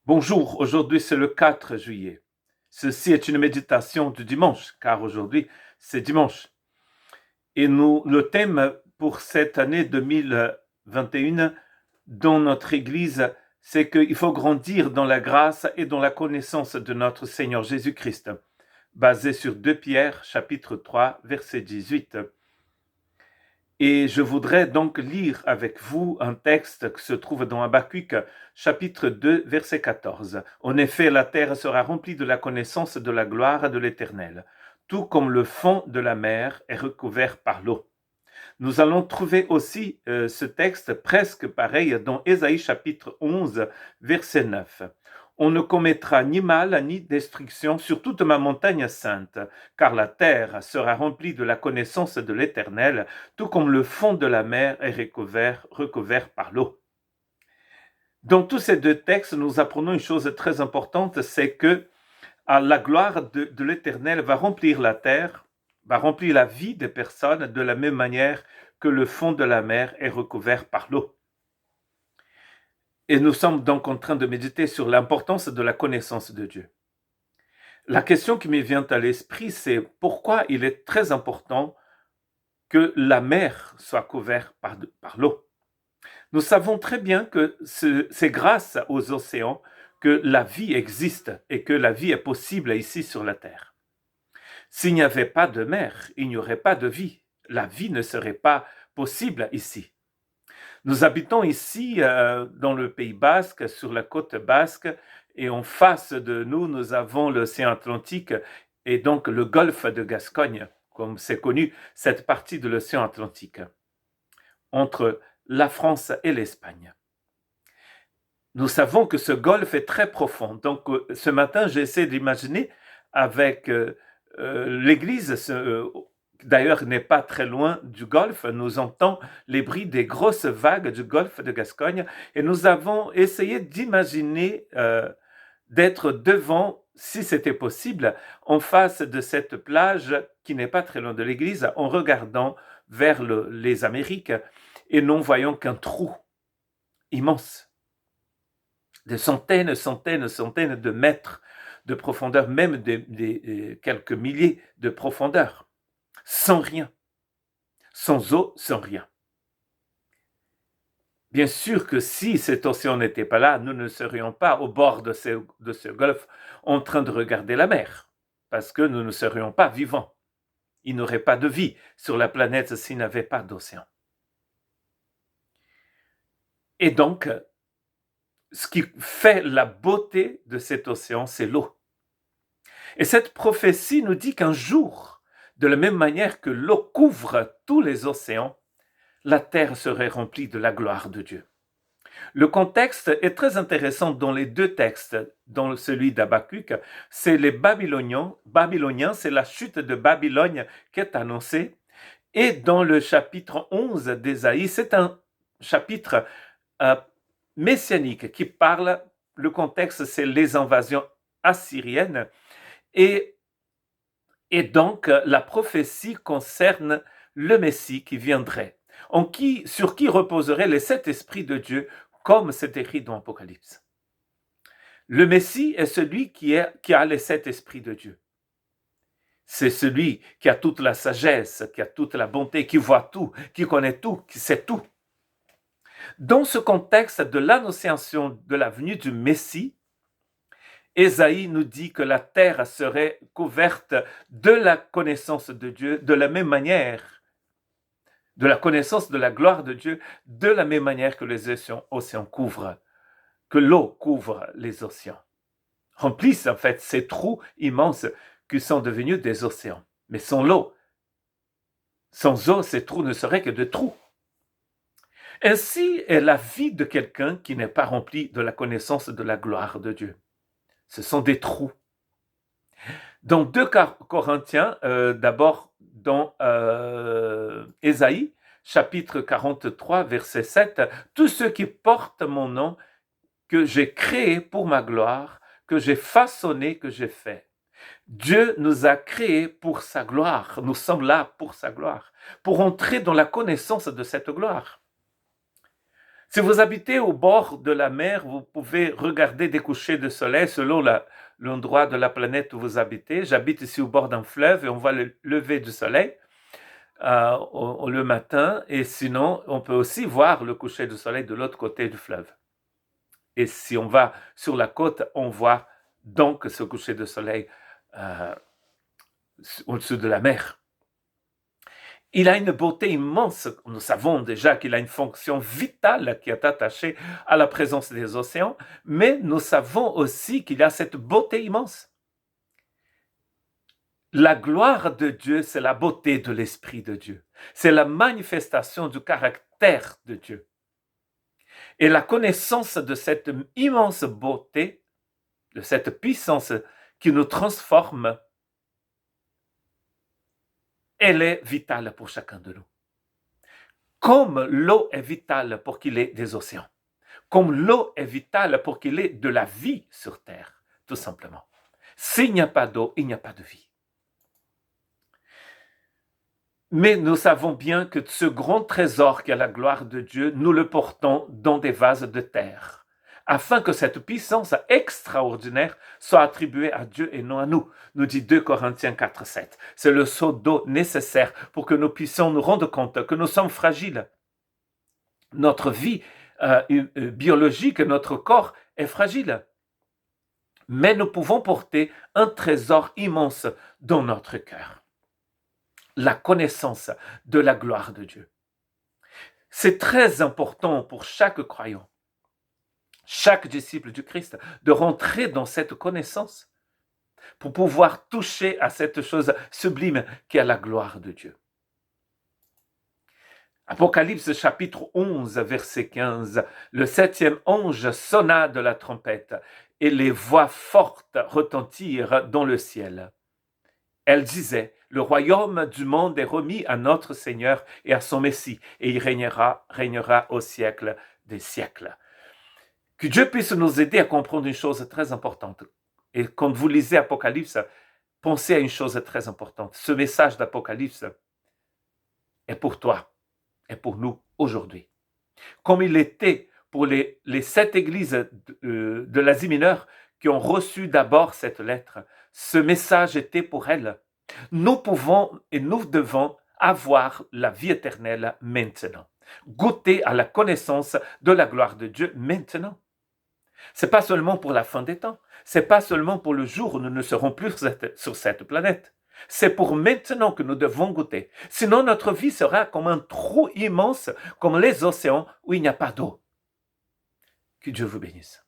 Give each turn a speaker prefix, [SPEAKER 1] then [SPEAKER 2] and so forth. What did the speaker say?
[SPEAKER 1] Bonjour, aujourd'hui c'est le 4 juillet. Ceci est une méditation du dimanche, car aujourd'hui c'est dimanche. Et le thème pour cette année 2021 dans notre Église, c'est qu'il faut grandir dans la grâce et dans la connaissance de notre Seigneur Jésus-Christ, basé sur 2 Pierre, chapitre 3, verset 18. Et je voudrais donc lire avec vous un texte qui se trouve dans Habakkuk, chapitre 2, verset 14. En effet, la terre sera remplie de la connaissance de la gloire de l'Éternel, tout comme le fond de la mer est recouvert par l'eau. Nous allons trouver aussi ce texte presque pareil dans Ésaïe chapitre 11, verset 9. On ne commettra ni mal ni destruction sur toute ma montagne sainte, car la terre sera remplie de la connaissance de l'Éternel, tout comme le fond de la mer est recouvert par l'eau. Dans tous ces deux textes, nous apprenons une chose très importante, c'est que la gloire de l'Éternel va remplir la terre, va remplir la vie des personnes de la même manière que le fond de la mer est recouvert par l'eau. Et nous sommes donc en train de méditer sur l'importance de la connaissance de Dieu. La question qui me vient à l'esprit, c'est pourquoi il est très important que la mer soit couverte par l'eau. Nous savons très bien que c'est grâce aux océans que la vie existe et que la vie est possible ici sur la terre. S'il n'y avait pas de mer, il n'y aurait pas de vie. La vie ne serait pas possible ici. Nous habitons ici dans le Pays basque, sur la côte basque, et en face de nous, nous avons l'océan Atlantique et donc le golfe de Gascogne, comme c'est connu, cette partie de l'océan Atlantique, entre la France et l'Espagne. Nous savons que ce golfe est très profond. Donc ce matin, j'essaie d'imaginer avec l'église, d'ailleurs n'est pas très loin du golfe, nous entendons les bruits des grosses vagues du golfe de Gascogne et nous avons essayé d'imaginer d'être devant, si c'était possible, en face de cette plage qui n'est pas très loin de l'église, en regardant vers les Amériques et non voyant qu'un trou immense de centaines de mètres de profondeur, même des quelques milliers de profondeur, sans rien, sans eau, sans rien. Bien sûr que si cet océan n'était pas là, nous ne serions pas au bord de ce golfe en train de regarder la mer, parce que nous ne serions pas vivants. Il n'y aurait pas de vie sur la planète s'il n'y avait pas d'océan. Et donc, ce qui fait la beauté de cet océan, c'est l'eau. Et cette prophétie nous dit qu'un jour, de la même manière que l'eau couvre tous les océans, la terre serait remplie de la gloire de Dieu. Le contexte est très intéressant dans les deux textes, dans celui d'Habakkuk, c'est les Babyloniens, c'est la chute de Babylone qui est annoncée, et dans le chapitre 11 d'Ésaïe, c'est un chapitre messianique qui parle, le contexte c'est les invasions assyriennes, et donc la prophétie concerne le Messie qui viendrait, sur qui reposeraient les 7 esprits de Dieu, comme c'est écrit dans l'Apocalypse. Le Messie est celui qui a les 7 esprits de Dieu. C'est celui qui a toute la sagesse, qui a toute la bonté, qui voit tout, qui connaît tout, qui sait tout. Dans ce contexte de l'annonciation de la venue du Messie, Ésaïe nous dit que la terre serait couverte de la connaissance de Dieu de la même manière, de la connaissance de la gloire de Dieu de la même manière que les océans couvrent, que l'eau couvre les océans. Remplissent en fait ces trous immenses qui sont devenus des océans. Mais sans l'eau, ces trous ne seraient que des trous. Ainsi est la vie de quelqu'un qui n'est pas rempli de la connaissance de la gloire de Dieu. Ce sont des trous. Dans 2 Corinthiens, d'abord dans Ésaïe, chapitre 43, verset 7, « Tous ceux qui portent mon nom, que j'ai créé pour ma gloire, que j'ai façonné, que j'ai fait. » Dieu nous a créés pour sa gloire. Nous sommes là pour sa gloire, pour entrer dans la connaissance de cette gloire. Si vous habitez au bord de la mer, vous pouvez regarder des couchers de soleil selon l'endroit de la planète où vous habitez. J'habite ici au bord d'un fleuve et on voit le lever du soleil le matin. Et sinon, on peut aussi voir le coucher du soleil de l'autre côté du fleuve. Et si on va sur la côte, on voit donc ce coucher de soleil au-dessus de la mer. Il a une beauté immense. Nous savons déjà qu'il a une fonction vitale qui est attachée à la présence des océans, mais nous savons aussi qu'il a cette beauté immense. La gloire de Dieu, c'est la beauté de l'Esprit de Dieu. C'est la manifestation du caractère de Dieu. Et la connaissance de cette immense beauté, de cette puissance qui nous transforme, elle est vitale pour chacun de nous. Comme l'eau est vitale pour qu'il y ait des océans. Comme l'eau est vitale pour qu'il y ait de la vie sur Terre, tout simplement. S'il n'y a pas d'eau, il n'y a pas de vie. Mais nous savons bien que ce grand trésor qui est la gloire de Dieu, nous le portons dans des vases de terre, afin que cette puissance extraordinaire soit attribuée à Dieu et non à nous, nous dit 2 Corinthiens 4, 7. C'est le seau d'eau nécessaire pour que nous puissions nous rendre compte que nous sommes fragiles. Notre vie biologique, notre corps est fragile. Mais nous pouvons porter un trésor immense dans notre cœur. La connaissance de la gloire de Dieu. C'est très important pour chaque croyant, chaque disciple du Christ, de rentrer dans cette connaissance pour pouvoir toucher à cette chose sublime qui est la gloire de Dieu. Apocalypse chapitre 11, verset 15. Le 7e ange sonna de la trompette et les voix fortes retentirent dans le ciel. Elle disait, le royaume du monde est remis à notre Seigneur et à son Messie, et il régnera au siècle des siècles. Que Dieu puisse nous aider à comprendre une chose très importante. Et quand vous lisez Apocalypse, pensez à une chose très importante. Ce message d'Apocalypse est pour toi et pour nous aujourd'hui. Comme il était pour les 7 églises de l'Asie mineure qui ont reçu d'abord cette lettre, ce message était pour elles. Nous pouvons et nous devons avoir la vie éternelle maintenant. Goûter à la connaissance de la gloire de Dieu maintenant. Ce n'est pas seulement pour la fin des temps. Ce n'est pas seulement pour le jour où nous ne serons plus sur cette planète. C'est pour maintenant que nous devons goûter. Sinon, notre vie sera comme un trou immense, comme les océans où il n'y a pas d'eau. Que Dieu vous bénisse.